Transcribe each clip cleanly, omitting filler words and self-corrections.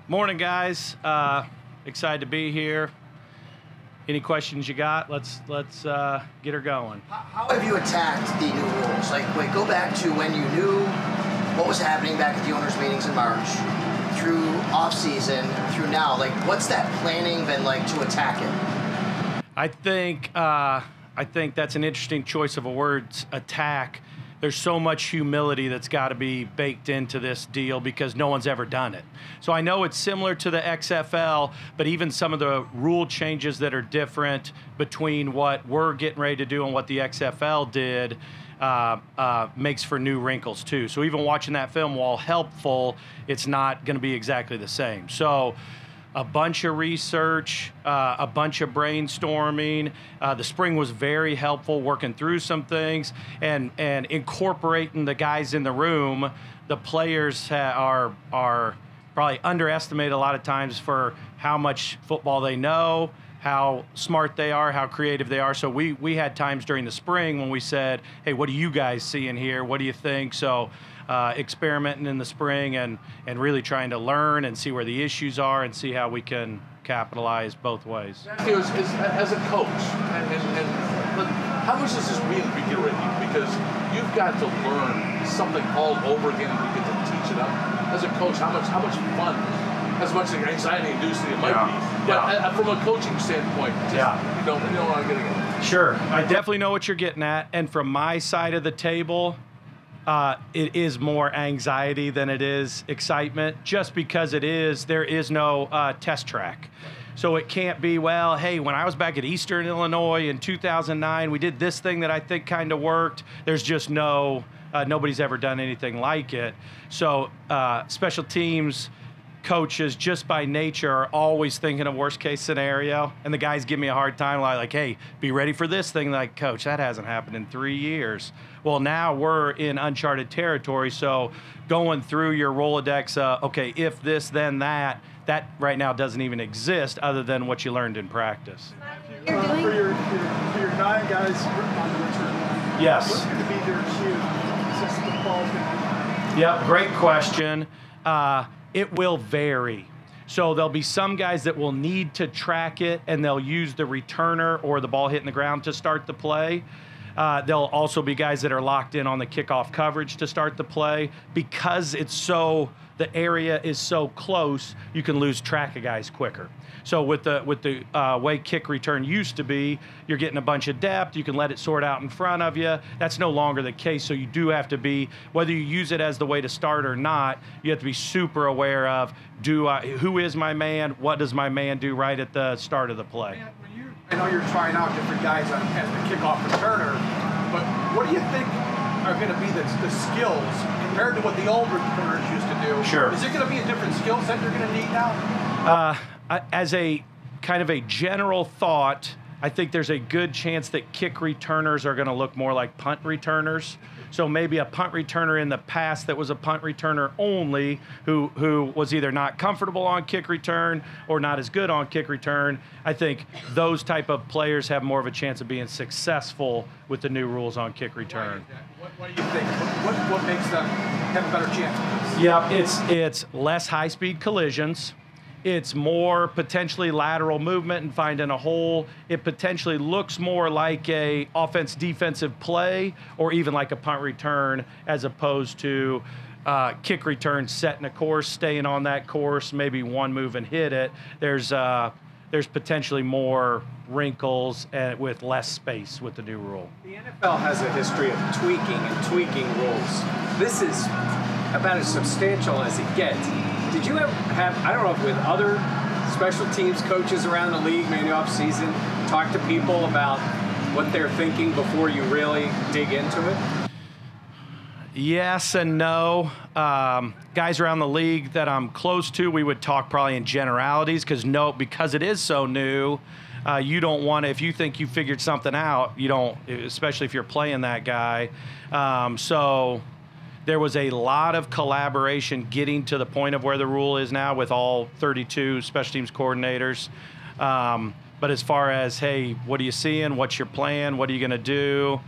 Morning, guys. Excited to be here. Any questions you got? Let's get her going. How have you attacked the new rules? Like, wait, go back to when you knew what was happening back at the owners' meetings in March, through off-season, through now. Like, what's that planning been like to attack it? I think that's an interesting choice of a words, attack. There's so much humility that's got to be baked into this deal because no one's ever done it. So I know it's similar to the XFL, but even some of the rule changes that are different between what we're getting ready to do and what the XFL did makes for new wrinkles too. So even watching that film, while helpful, it's not going to be exactly the same. So a bunch of research, a bunch of brainstorming. The spring was very helpful, working through some things and incorporating the guys in the room. The players are probably underestimated a lot of times for how much football they know, how smart they are, how creative they are. So we had times during the spring when we said, hey, what do you guys see in here? What do you think? So experimenting in the spring and really trying to learn and see where the issues are and see how we can capitalize both ways. As a coach, and how much does this reinvigorate you? Because you've got to learn something all over again and you get to teach it up. As a coach, how much fun, as much anxiety-inducing it might be, but from a coaching standpoint, you know what I'm getting at. Sure, I definitely know what you're getting at, and from my side of the table, it is more anxiety than it is excitement, just because there is no test track. So it can't be, well, hey, when I was back at Eastern Illinois in 2009, we did this thing that I think kind of worked. There's just nobody's ever done anything like it. So special teams coaches, just by nature, are always thinking of worst case scenario, and the guys give me a hard time like, hey, be ready for this thing. Like, coach, that hasn't happened in 3 years. Well, now we're in uncharted territory, so going through your Rolodex, okay, if this, then that right now doesn't even exist other than what you learned in practice. For your 9 guys on the return line, yes. What's going to be their cue since the ball's going to be? Yep, great question. It will vary. So there'll be some guys that will need to track it and they'll use the returner or the ball hitting the ground to start the play. There'll also be guys that are locked in on the kickoff coverage to start the play. Because the area is so close, you can lose track of guys quicker. So with the way kick return used to be, you're getting a bunch of depth, you can let it sort out in front of you. That's no longer the case, so you do have to be, whether you use it as the way to start or not, you have to be super aware of, who is my man, what does my man do right at the start of the play. I know you're trying out different guys as the kickoff returner, but what do you think are going to be the skills compared to what the old returners used to do? Sure. Is it going to be a different skill set you're going to need now? As a kind of a general thought, I think there's a good chance that kick returners are going to look more like punt returners. So maybe a punt returner in the past that was a punt returner only, who was either not comfortable on kick return or not as good on kick return. I think those type of players have more of a chance of being successful with the new rules on kick return. What do you think? What makes them have a better chance? Yeah, it's less high-speed collisions. It's more potentially lateral movement and finding a hole. It potentially looks more like a offense-defensive play or even like a punt return as opposed to kick return, setting a course, staying on that course, maybe one move and hit it. There's potentially more wrinkles and with less space with the new rule. The NFL has a history of tweaking rules. This is about as substantial as it gets. Did you ever have, I don't know if with other special teams coaches around the league, maybe off season, talk to people about what they're thinking before you really dig into it? Yes and no. Guys around the league that I'm close to, we would talk probably in generalities because it is so new. You don't want to, if you think you figured something out, you don't, especially if you're playing that guy. So there was a lot of collaboration getting to the point of where the rule is now with all 32 special teams coordinators. But as far as, hey, what are you seeing? What's your plan? What are you going to do?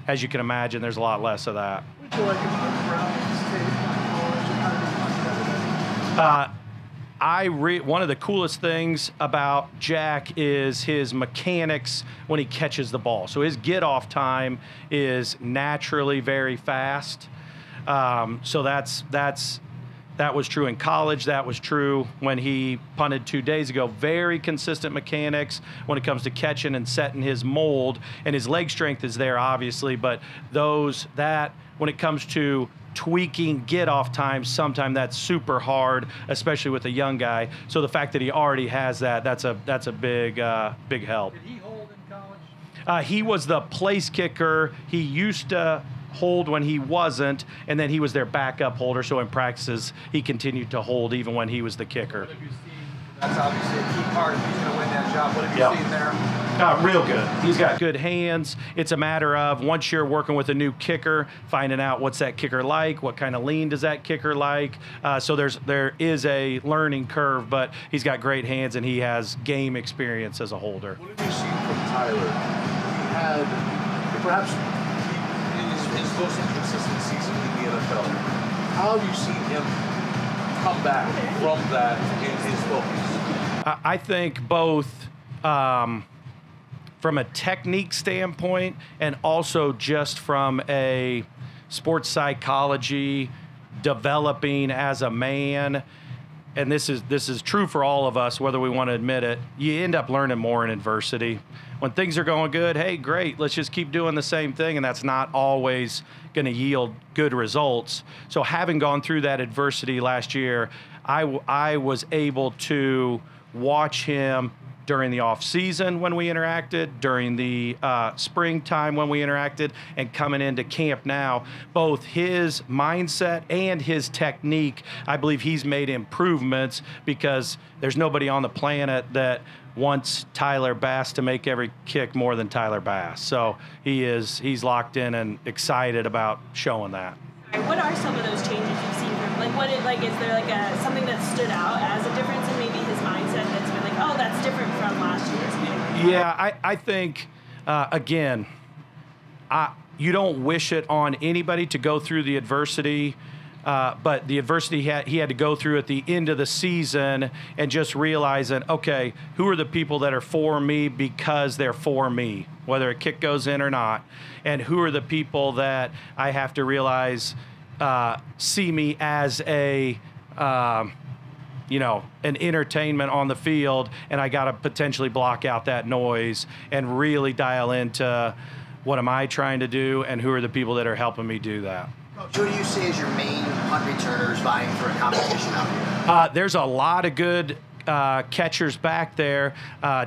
As you can imagine, there's a lot less of that. Would you like a Brown State college? one of the coolest things about Jack is his mechanics when he catches the ball. So his get-off time is naturally very fast. So that was true in college. That was true when he punted 2 days ago. Very consistent mechanics when it comes to catching and setting his mold. And his leg strength is there, obviously, but when it comes to tweaking get-off times, sometimes that's super hard, especially with a young guy. So the fact that he already has that's a big help. Did he hold in college? He was the place kicker. He used to hold when he wasn't, and then he was their backup holder. So in practices, he continued to hold even when he was the kicker. What have you seen? That's obviously a key part if he's going to win that job. What have you seen there? Real good. He's got good hands. It's a matter of, once you're working with a new kicker, finding out what's that kicker like, what kind of lean does that kicker like. So there is a learning curve, but he's got great hands and he has game experience as a holder. What have you seen from Tyler? He had perhaps his most inconsistent season in the NFL. How have you seen him come back from that in his focus? I think both from a technique standpoint and also just from a sports psychology, developing as a man, and this is true for all of us, whether we want to admit it, you end up learning more in adversity. When things are going good, hey, great, let's just keep doing the same thing, and that's not always going to yield good results. So having gone through that adversity last year, I was able to watch him during the off season when we interacted, during the springtime when we interacted, and coming into camp now, both his mindset and his technique, I believe he's made improvements, because there's nobody on the planet that wants Tyler Bass to make every kick more than Tyler Bass. So he's locked in and excited about showing that. What are some of those changes you've seen from is there something that stood out as a difference in maybe his mindset that's been like, oh, that's different from last year's game? Yeah, I think again, you don't wish it on anybody to go through the adversity, but the adversity he had to go through at the end of the season, and just realizing, okay, who are the people that are for me because they're for me, whether a kick goes in or not, and who are the people that I have to realize see me as an entertainment on the field, and I got to potentially block out that noise and really dial into what am I trying to do and who are the people that are helping me do that. Coach, who do you see as your main punt returners vying for a competition out here? There's a lot of good catchers back there.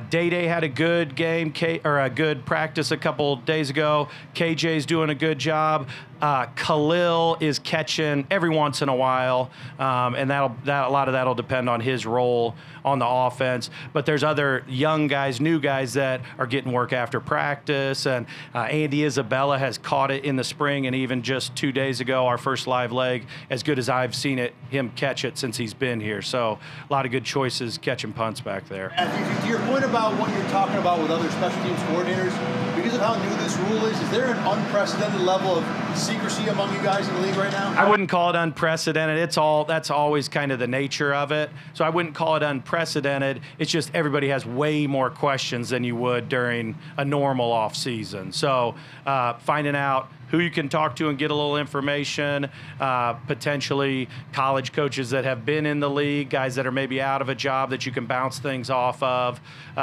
Day had a good game, a good practice a couple days ago. KJ's doing a good job. Khalil is catching every once in a while, and a lot of that'll depend on his role on the offense. But there's other young guys, new guys that are getting work after practice, and Andy Isabella has caught it in the spring, and even just 2 days ago, our first live leg, as good as I've seen him catch it since he's been here. So a lot of good choices catching punts back there. To your point about what you're talking about with other special teams coordinators, because of how new this rule is there an unprecedented level of secrecy among you guys in the league right now? I wouldn't call it unprecedented. That's always kind of the nature of it. So I wouldn't call it unprecedented. It's just everybody has way more questions than you would during a normal off season. So finding out who you can talk to and get a little information, potentially college coaches that have been in the league, guys that are maybe out of a job that you can bounce things off of.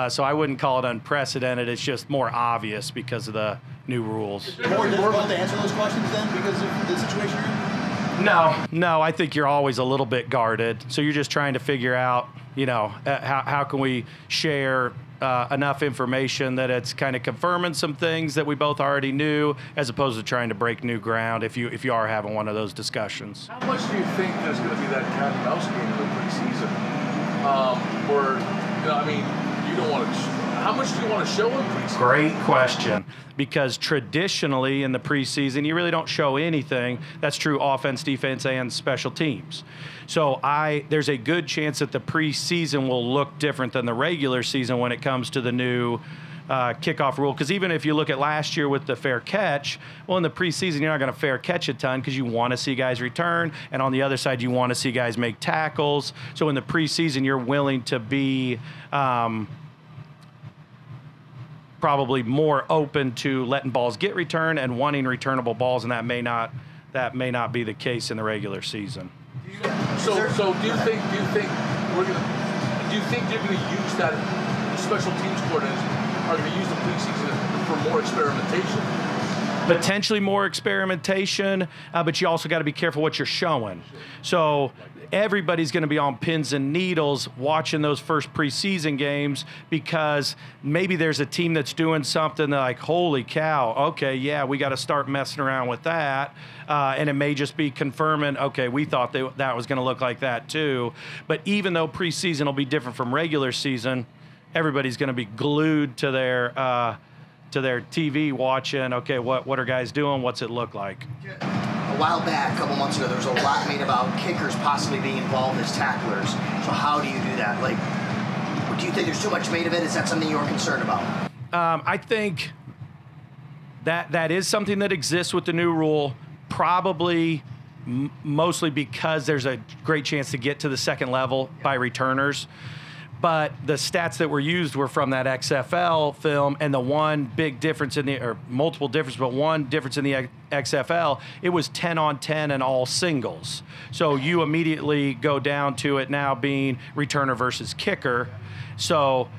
So I wouldn't call it unprecedented. It's just more obvious because of the new rules. Is it more difficult to answer those questions then because of the situation you're in? No, I think you're always a little bit guarded. So you're just trying to figure out, how can we share enough information that it's kind of confirming some things that we both already knew, as opposed to trying to break new ground if you are having one of those discussions. How much do you think there's going to be that cat and mouse game in the preseason? You don't want to. How much do you want to show in preseason? Great question. Because traditionally in the preseason, you really don't show anything. That's true offense, defense, and special teams. So there's a good chance that the preseason will look different than the regular season when it comes to the new kickoff rule. Because even if you look at last year with the fair catch, well, in the preseason, you're not going to fair catch a ton because you want to see guys return. And on the other side, you want to see guys make tackles. So in the preseason, you're willing to be probably more open to letting balls get returned and wanting returnable balls, and that may not be the case in the regular season. So do you think you're going to use that special teams coordinators are going to use the preseason for more experimentation? Potentially more experimentation, but you also got to be careful what you're showing. So everybody's going to be on pins and needles watching those first preseason games because maybe there's a team that's doing something like, holy cow, okay, yeah, we got to start messing around with that. And it may just be confirming, okay, we thought that was going to look like that too. But even though preseason will be different from regular season, everybody's going to be glued to their TV watching, okay, what are guys doing? What's it look like? A while back, a couple months ago, there was a lot made about kickers possibly being involved as tacklers. So how do you do that? Like, do you think there's too much made of it? Is that something you're concerned about? I think that is something that exists with the new rule, probably mostly because there's a great chance to get to the second level by returners. But the stats that were used were from that XFL film, and the one big difference or multiple difference, but one difference in the XFL, it was 10 on 10 and all singles. So you immediately go down to it now being returner versus kicker. So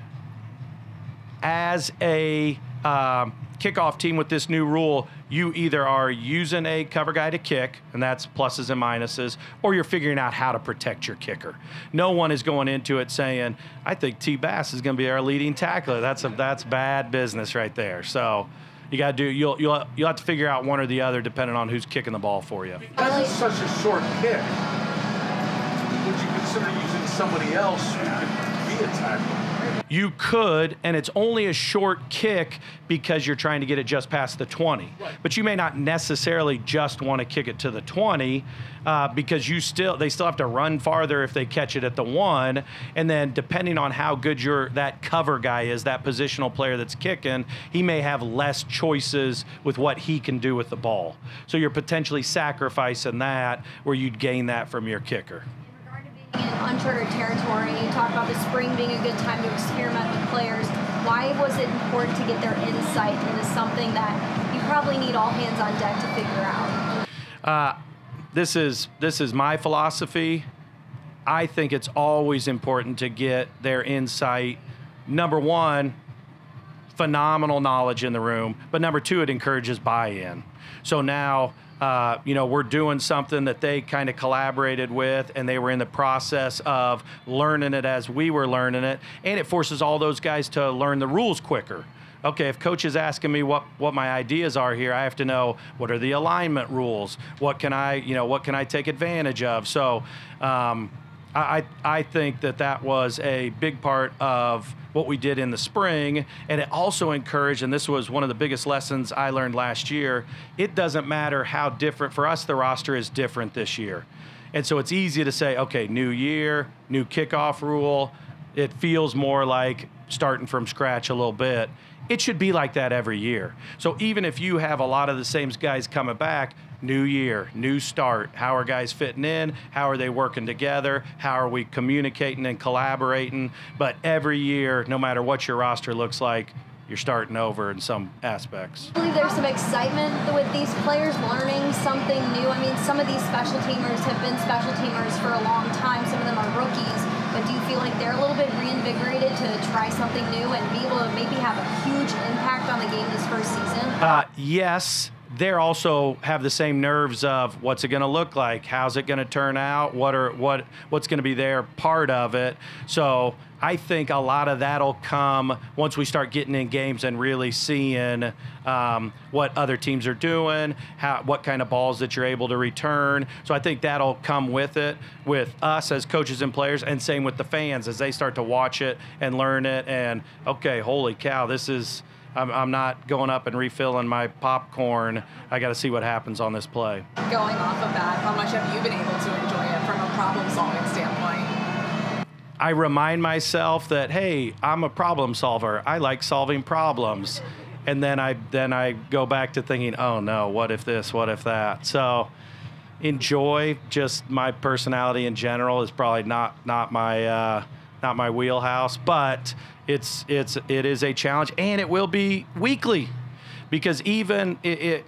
as a kickoff team with this new rule, you either are using a cover guy to kick, and that's pluses and minuses, or you're figuring out how to protect your kicker. No one is going into it saying, I think T. Bass is going to be our leading tackler. That's bad business right there. So you got to you'll have to figure out one or the other depending on who's kicking the ball for you. Because it's such a short kick, would you consider using somebody else who could be a tackler? You could, and it's only a short kick because you're trying to get it just past the 20. Right. But you may not necessarily just want to kick it to the 20 because they still have to run farther if they catch it at the 1. And then depending on how good that cover guy is, that positional player that's kicking, he may have less choices with what he can do with the ball. So you're potentially sacrificing that where you'd gain that from your kicker. In uncharted territory, you talk about the spring being a good time to experiment with players. Why was it important to get their insight into something that you probably need all hands on deck to figure out? This is my philosophy. I think it's always important to get their insight. Number one, phenomenal knowledge in the room, but number two, it encourages buy-in. So now, we're doing something that they kind of collaborated with, and they were in the process of learning it as we were learning it, and it forces all those guys to learn the rules quicker. Okay, if coach is asking me what my ideas are here, I have to know what are the alignment rules, what can I take advantage of. So I think that was a big part of what we did in the spring, and it also encouraged, and this was one of the biggest lessons I learned last year, it doesn't matter how different, for us the roster is different this year. And so it's easy to say, okay, new year, new kickoff rule, it feels more like starting from scratch a little bit. It should be like that every year. So even if you have a lot of the same guys coming back, new year, new start, how are guys fitting in? How are they working together? How are we communicating and collaborating? But every year, no matter what your roster looks like, you're starting over in some aspects. I believe there's some excitement with these players learning something new. I mean, some of these special teamers have been special teamers for a long time. Some of them are rookies. But do you feel like they're a little bit reinvigorated to try something new and be able to maybe have a huge impact on the game this first season? Yes. They also have the same nerves of what's it going to look like? How's it going to turn out? What's going to be their part of it? So I think a lot of that'll come once we start getting in games and really seeing what other teams are doing, what kind of balls that you're able to return. So I think that'll come with it, with us as coaches and players, and same with the fans as they start to watch it and learn it. And okay, holy cow, this is. I'm not going up and refilling my popcorn. I got to see what happens on this play. Going off of that, how much have you been able to enjoy it from a problem-solving standpoint? I remind myself that, hey, I'm a problem solver. I like solving problems. And then I go back to thinking, oh no, what if this, what if that? So enjoy. Just my personality in general is probably not my wheelhouse, but it is a challenge, and it will be weekly. Because even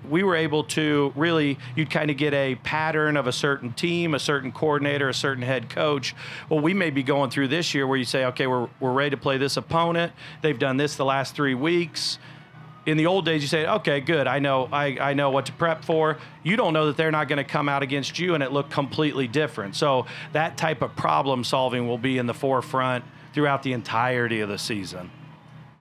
we were able to really, you'd kind of get a pattern of a certain team, a certain coordinator, a certain head coach. Well, we may be going through this year where you say, okay, we're ready to play this opponent. They've done this the last 3 weeks. In the old days, you say, okay, good, I know what to prep for. You don't know that they're not going to come out against you and it look completely different. So that type of problem solving will be in the forefront throughout the entirety of the season.